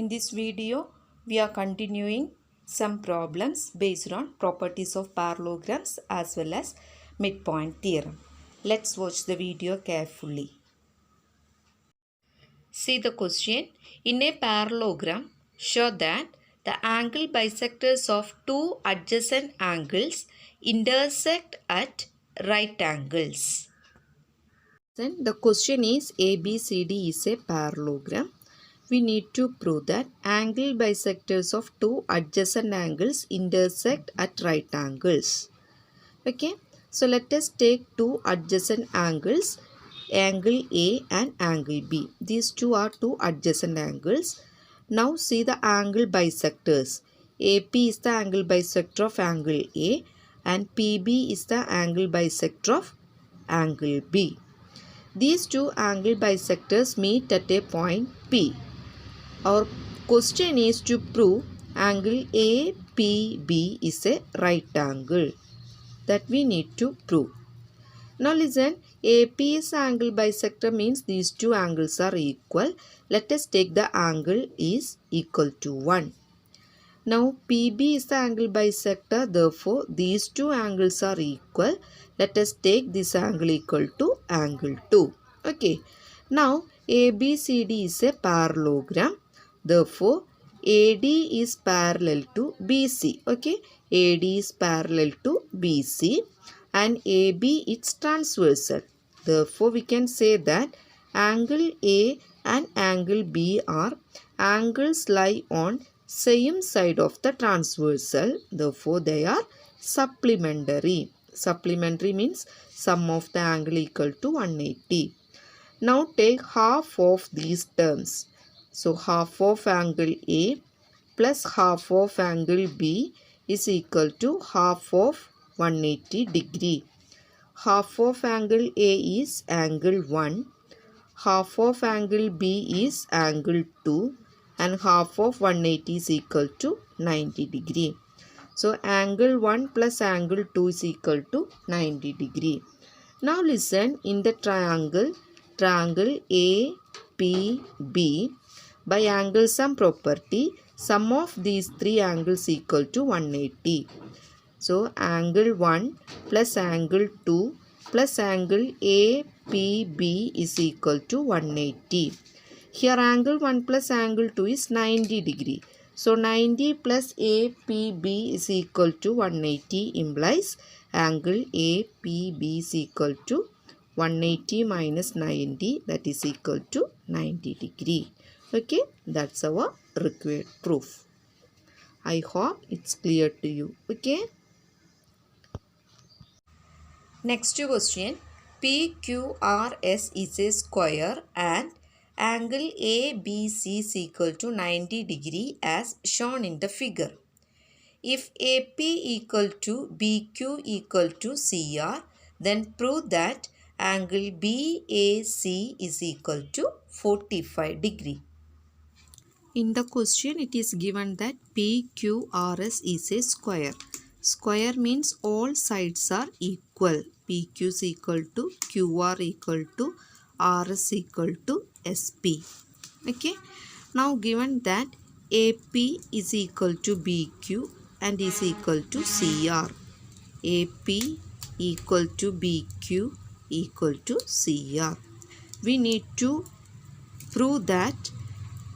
In this video, we are continuing some problems based on properties of parallelograms as well as midpoint theorem. Let's watch the video carefully. See the question. In a parallelogram, show that the angle bisectors of two adjacent angles intersect at right angles. Then the question is ABCD is a parallelogram. We need to prove that angle bisectors of two adjacent angles intersect at right angles. Okay, so let us take two adjacent angles, angle A and angle B. These two are two adjacent angles. Now see the angle bisectors. AP is the angle bisector of angle A and PB is the angle bisector of angle B. These two angle bisectors meet at a point P. Our question is to prove angle APB is a right angle. That we need to prove. Now listen, AP is angle bisector means these two angles are equal. Let us take the angle is equal to 1. Now PB is the angle bisector, therefore these two angles are equal. Let us take this angle equal to angle 2. Okay. Now ABCD is a parallelogram. Therefore AD is parallel to BC. Okay. AD is parallel to BC and AB is transversal. Therefore we can say that angle A and angle B are angles lie on same side of the transversal. Therefore they are supplementary. Supplementary means sum of the angle equal to 180. Now take half of these terms. So half of angle A plus half of angle B is equal to half of 180 degree. Half of angle A is angle 1. Half of angle B is angle 2. And half of 180 is equal to 90 degree. So angle 1 plus angle 2 is equal to 90 degree. Now listen, in the triangle APB, by angle sum property, sum of these three angles equal to 180. So angle 1 plus angle 2 plus angle APB is equal to 180. Here angle 1 plus angle 2 is 90 degree. So 90 plus APB is equal to 180 implies angle APB is equal to 180 minus 90, that is equal to 90 degree. Okay, that's our required proof. I hope it's clear to you. Okay. Next question. PQRS is a square and angle ABC is equal to 90 degree as shown in the figure. If AP equal to BQ equal to CR, then prove that angle BAC is equal to 45 degree. In the question, it is given that PQRS is a square. Square means all sides are equal. PQ is equal to QR equal to RS equal to SP. Okay. Now given that AP is equal to BQ and is equal to CR. AP equal to BQ equal to CR. We need to prove that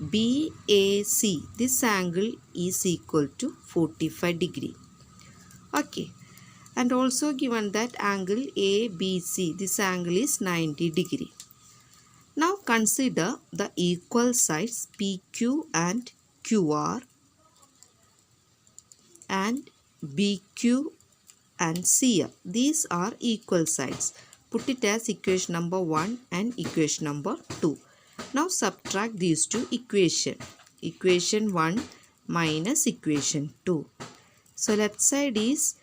BAC, this angle is equal to 45 degree. Okay. And also given that angle ABC, this angle is 90 degree. Now consider the equal sides PQ and QR and BQ and CR. These are equal sides. Put it as equation number 1 and equation number 2. Now subtract these two equations. Equation 1 minus equation 2. So left side is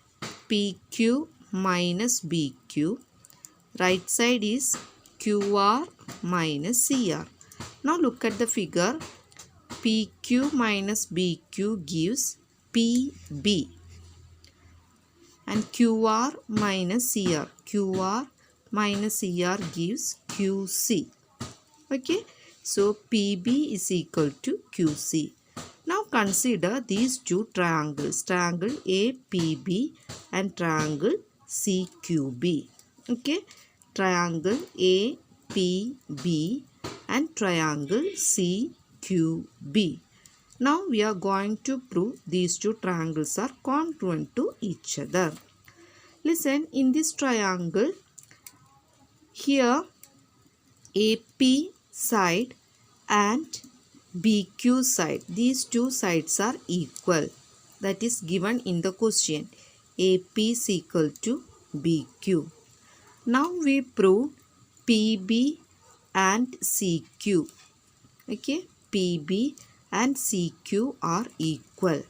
PQ minus BQ. Right side is QR minus CR. Now look at the figure. PQ minus BQ gives PB. And QR minus CR. QR minus CR gives QC. Okay. So PB is equal to QC. Now consider these two triangles, triangle APB and triangle CQB. Okay, triangle APB and triangle CQB. Now we are going to prove these two triangles are congruent to each other. Listen, in this triangle, here AP side and BQ side, these two sides are equal. That is given in the question. AP is equal to BQ. Now we prove PB and CQ. Okay, PB and CQ are equal.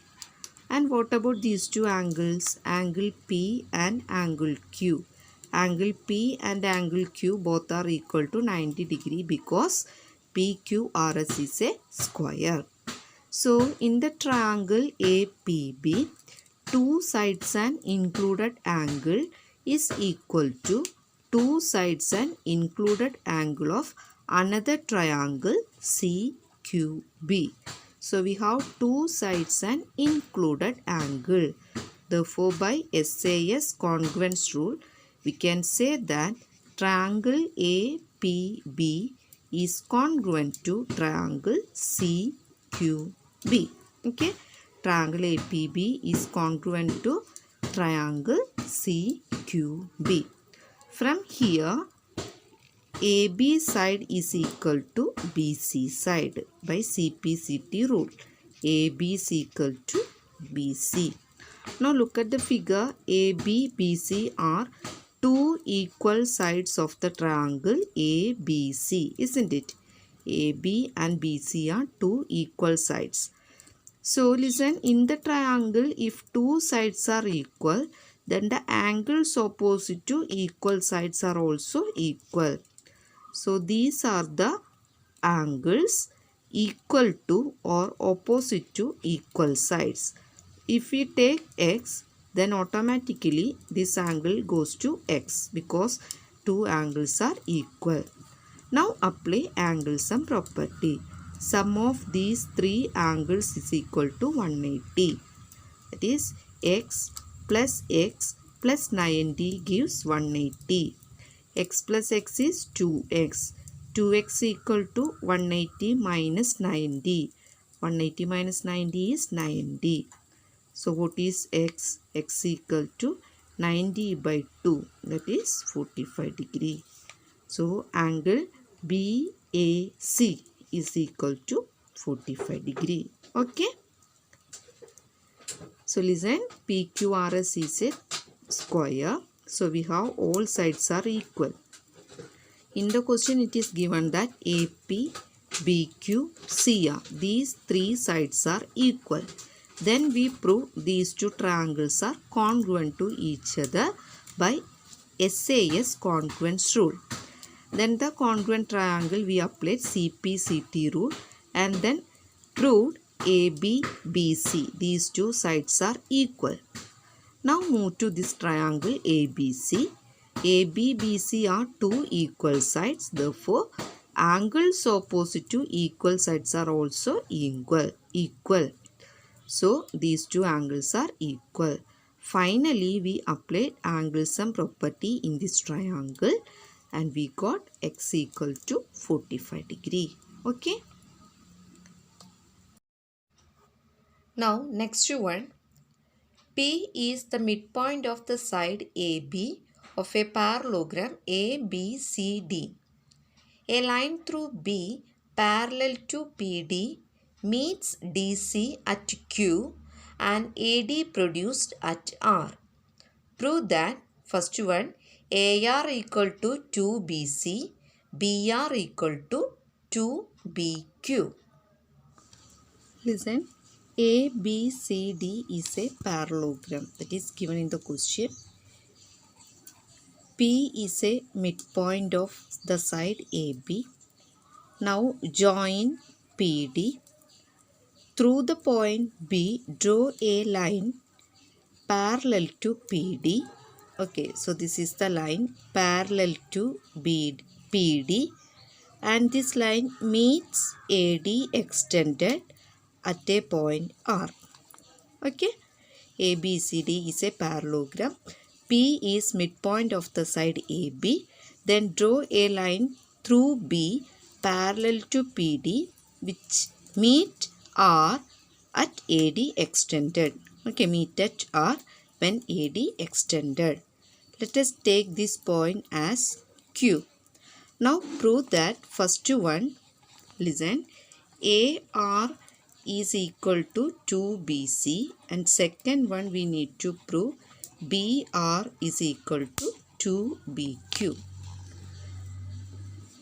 And what about these two angles? Angle P and angle Q. Angle P and angle Q both are equal to 90 degree because PQRS is a square. So in the triangle APB, two sides and included angle is equal to two sides and included angle of another triangle CQB. So we have two sides and included angle. Therefore, by SAS congruence rule, we can say that triangle APB is congruent to triangle CQB. Okay, triangle APB is congruent to triangle CQB. From here, AB side is equal to BC side by CP/CT rule. AB is equal to BC. Now look at the figure. AB, BC are two equal sides of the triangle ABC, isn't it? AB and BC are two equal sides. So listen, in the triangle, if two sides are equal, then the angles opposite to equal sides are also equal. So these are the angles equal to or opposite to equal sides. If we take x, then automatically this angle goes to x because two angles are equal. Now apply angle sum property. Sum of these three angles is equal to 180. That is x plus 90 gives 180. X plus x is 2x. 2x equal to 180 minus 90. 180 minus 90 is 90. So what is x? X equal to 90 by 2. That is 45 degree. So angle BAC is equal to 45 degree. Okay. So listen, PQRS is a square. So we have all sides are equal. In the question it is given that AP, BQ, CR, these three sides are equal. Then we prove these two triangles are congruent to each other by SAS congruence rule. Then the congruent triangle we applied CP/CT rule and then proved AB, BC. These two sides are equal. Now move to this triangle ABC. AB, BC are two equal sides. Therefore, angles opposite to equal sides are also equal. So, these two angles are equal. Finally, we applied angle sum property in this triangle and we got x equal to 45 degree. Okay. Now, next one. P is the midpoint of the side AB of a parallelogram ABCD. A line through B parallel to PD meets DC at Q and AD produced at R. Prove that first one AR equal to 2BC, BR equal to 2BQ. Listen. ABCD is a parallelogram that is given in the question. P is a midpoint of the side AB. Now join PD. Through the point B, draw a line parallel to PD. Okay, so this is the line parallel to PD. and this line meets AD extended at a point R. Okay, ABCD is a parallelogram. P is midpoint of the side AB. Then draw a line through B parallel to PD which meet R at AD extended. Okay, meet at R when AD extended. Let us take this point as Q. Now prove that first one, listen, AR is equal to 2BC, and second one we need to prove BR is equal to 2BQ.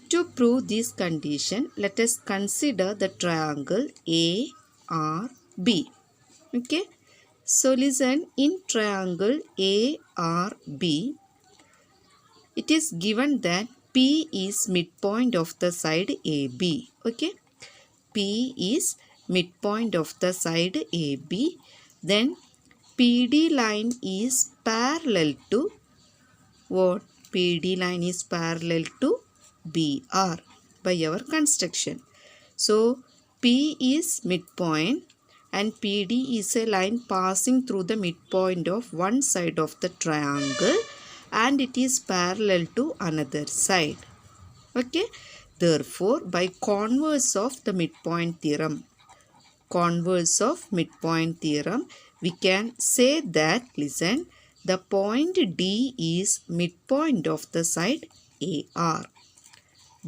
To prove this condition, let us consider the triangle ARB. Okay, so listen, in triangle ARB, it is given that P is midpoint of the side AB. Okay, P is midpoint of the side AB. Then PD line is parallel to what? PD line is parallel to BR by our construction. So P is midpoint and PD is a line passing through the midpoint of one side of the triangle and it is parallel to another side. Okay, therefore by converse of the midpoint theorem, we can say that, listen, the point D is midpoint of the side AR.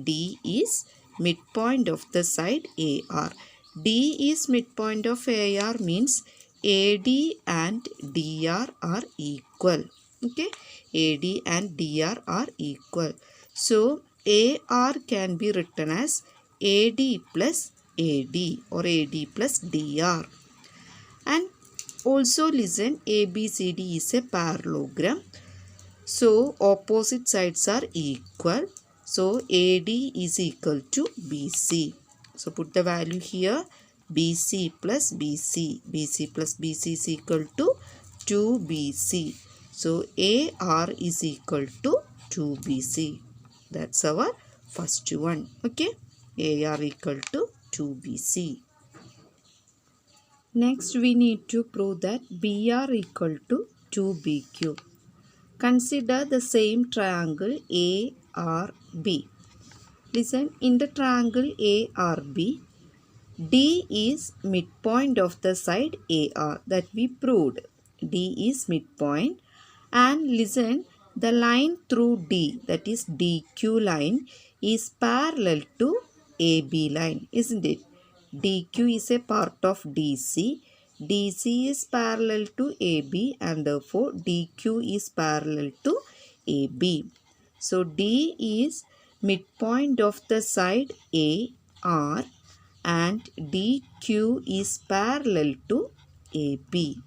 D is midpoint of the side AR. D is midpoint of AR means AD and DR are equal. Okay, AD and DR are equal. So AR can be written as AD plus AD or AD plus DR. And also listen, ABCD is a parallelogram. So opposite sides are equal. So AD is equal to BC. So put the value here, BC plus BC. BC plus BC is equal to 2BC. So AR is equal to 2BC. That's our first one. Okay, AR equal to 2BC. Next we need to prove that BR equal to 2BQ. Consider the same triangle ARB. Listen, in the triangle ARB, D is midpoint of the side AR that we proved. D is midpoint, and listen, the line through D, that is DQ line, is parallel to AB line, isn't it? DQ is a part of DC. DC is parallel to AB and therefore DQ is parallel to AB. So D is midpoint of the side AR and DQ is parallel to AB.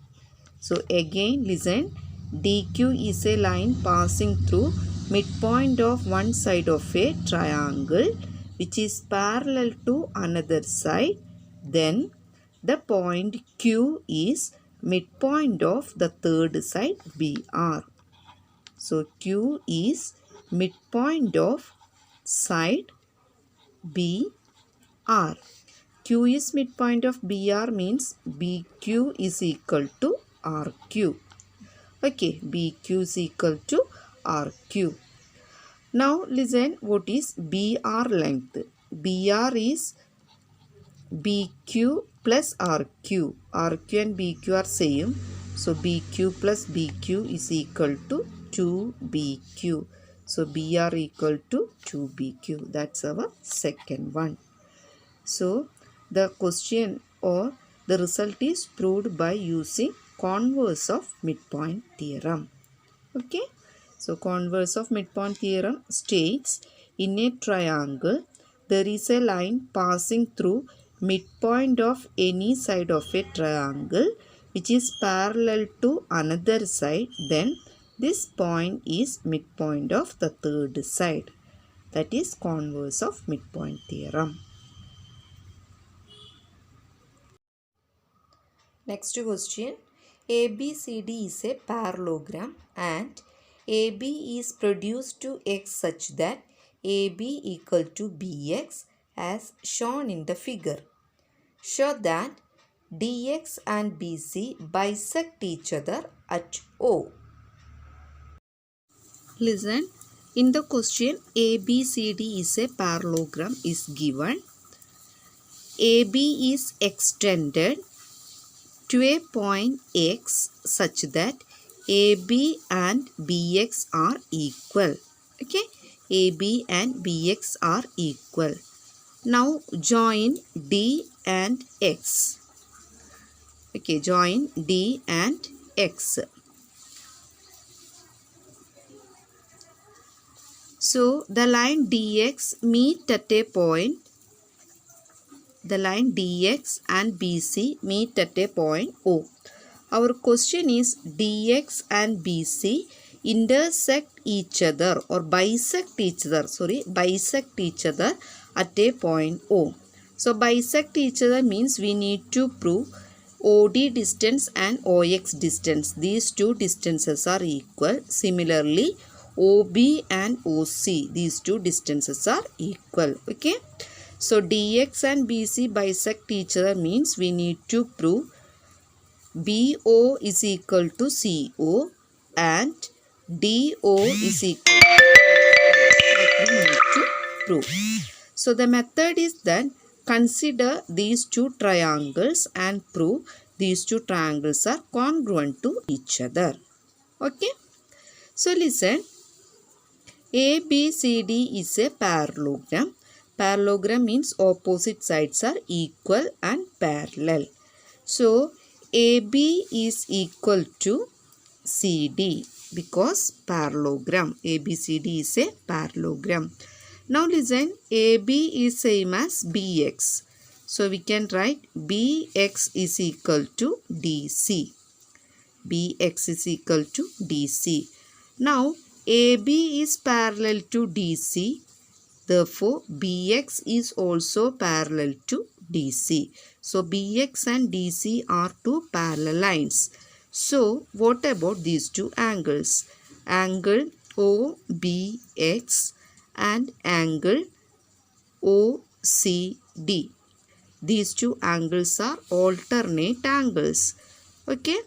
So again listen, DQ is a line passing through midpoint of one side of a triangle which is parallel to another side. Then the point Q is midpoint of the third side BR. So Q is midpoint of side BR. Q is midpoint of BR means BQ is equal to RQ. Okay, BQ is equal to RQ. Now listen, what is BR length? BR is BQ plus RQ. RQ and BQ are same. So BQ plus BQ is equal to 2BQ. So BR equal to 2BQ. That's our second one. So the question or the result is proved by using converse of midpoint theorem. Okay. So converse of midpoint theorem states, in a triangle there is a line passing through midpoint of any side of a triangle which is parallel to another side, then this point is midpoint of the third side. That is converse of midpoint theorem. Next question, ABCD is a parallelogram and AB is produced to X such that AB equal to BX as shown in the figure. Show that DX and BC bisect each other at O. Listen, in the question ABCD is a parallelogram is given. AB is extended to a point X such that AB and BX are equal. Okay, AB and BX are equal. Now join D and X. Okay, join D and X. So the line DX meet at a point. The line DX and BC meet at a point O. Our question is DX and BC intersect each other or bisect each other. Bisect each other at a point O. So bisect each other means we need to prove OD distance and OX distance. These two distances are equal. Similarly, OB and OC, these two distances are equal. Okay. So DX and BC bisect each other means we need to prove BO is equal to CO and DO is equal to we need to prove. So the method is that consider these two triangles and prove these two triangles are congruent to each other. Okay. So listen, ABCD is a parallelogram. Parallelogram means opposite sides are equal and parallel. So AB is equal to CD because parallelogram. ABCD is a parallelogram. Now listen, AB is same as BX. So we can write BX is equal to DC. BX is equal to DC. Now AB is parallel to DC. Therefore, BX is also parallel to DC. So, BX and DC are two parallel lines. So, what about these two angles? Angle OBX and angle OCD. These two angles are alternate angles. Okay.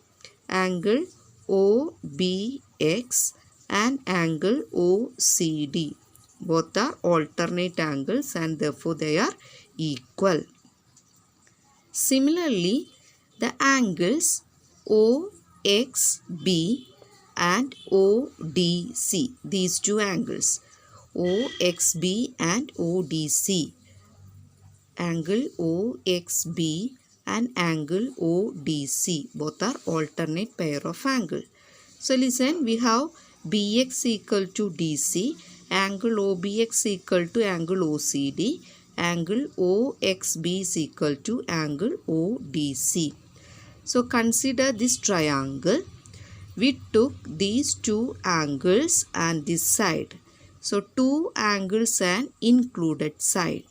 Angle OBX and angle OCD. Both are alternate angles and therefore they are equal. Similarly, the angles OXB and ODC, these two angles, OXB and ODC, angle OXB and angle ODC, both are alternate pair of angle. So listen, we have BX equal to DC, angle OBX equal to angle OCD, angle OXB is equal to angle ODC. So consider this triangle. We took these two angles and this side. So two angles and included side.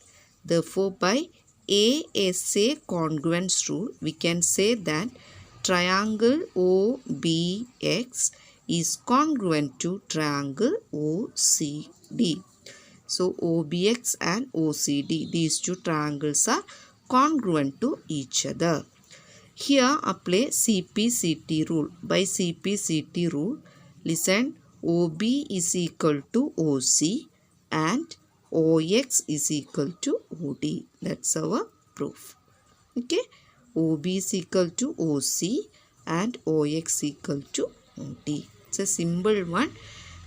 Therefore by ASA congruence rule, we can say that triangle OBX is congruent to triangle OCD. So OBX and OCD, these two triangles are congruent to each other. Here apply CP/CT rule. By CP/CT rule, listen, OB is equal to OC and OX is equal to OD. That's our proof. Okay. OB is equal to OC and OX equal to OD. It's a simple one.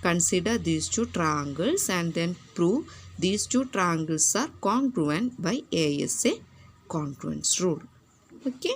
Consider these two triangles and then prove these two triangles are congruent by ASA congruence rule. Okay.